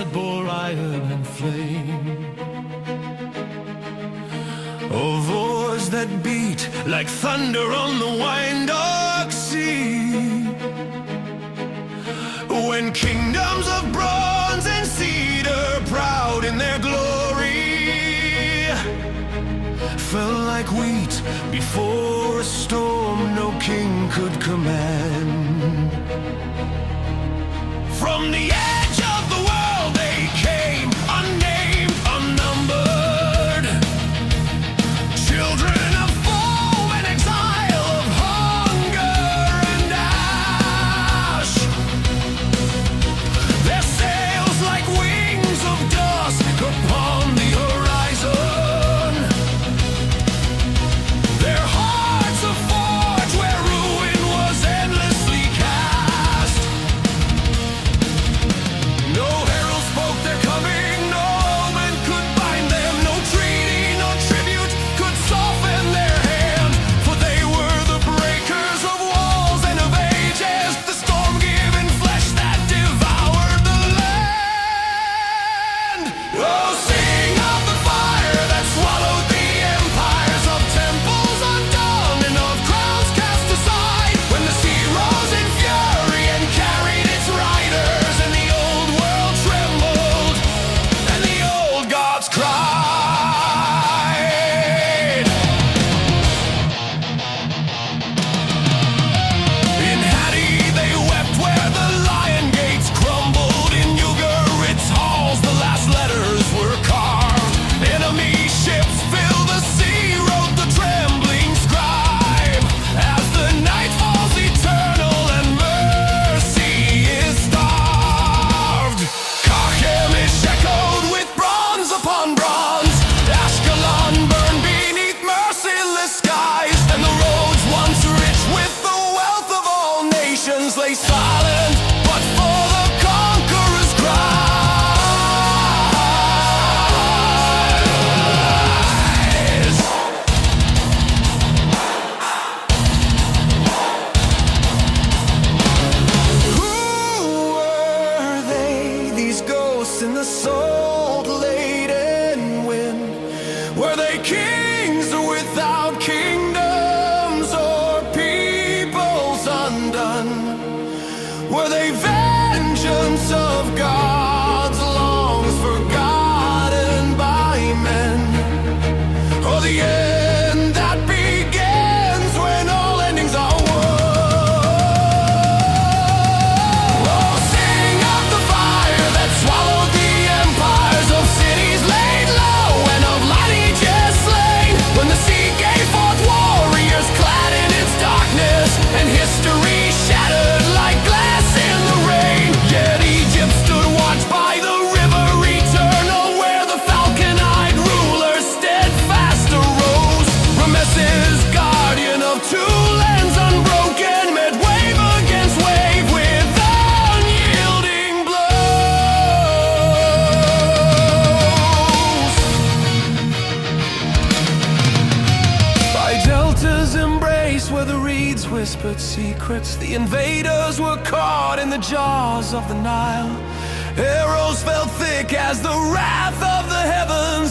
that bore iron and flame. A voice that beat like thunder on the wine-dark sea. When kingdoms of bronze and cedar, proud in their glory, fell like wheat before a storm no king could command. From the edge of the world they came, unnamed, unnumbered, children of foam and exile, of hunger and ash. Their sails like wings of dust upon the horizon, their hearts a forge where ruin was endlessly cast. No herald spoke their coming, no omen could bind them, no treaty, no tribute could soften their hand, for they were the breakers of walls and of ages, the storm-given flesh that devoured the land. Oh, sing of the fire that swallowed the empires, of temples undone and of crowns cast aside, when the sea rose in fury and carried its riders, and the old world trembled and the old gods cried. In Hatti they wept where the lion gates crumbled, in Ugarit's halls the last letters were carved. Enemy ships fill the sea, wrote the trembling scribe, as the night falls eternal and mercy is starved. Kachem is echoed with bronze upon bronze, Ashkelon burned beneath merciless skies, and the roads once rich with the wealth of all nations lay silent but for the conqueror's cries. Who were they, these ghosts in the salt-laden wind? Were they kings without kingdoms, or peoples undone? Were they vengeance of gods long forgotten by men, or the end that begins when all endings are won? Oh, sing of the fire that swallowed the empires, of cities laid low and of lineages slain, when the sea gave forth warriors clad in its darkness, and history shattered like glass in the rain. Yet Egypt stood watch by the river eternal, where the falcon-eyed ruler steadfast arose. Ramesses, guardian of two lands unbroken, met wave against wave with unyielding blows. By Delta's embrace, where the reeds whispered secrets, the invaders were caught in the jaws of the Nile. Arrows fell thick as the wrath of the heavens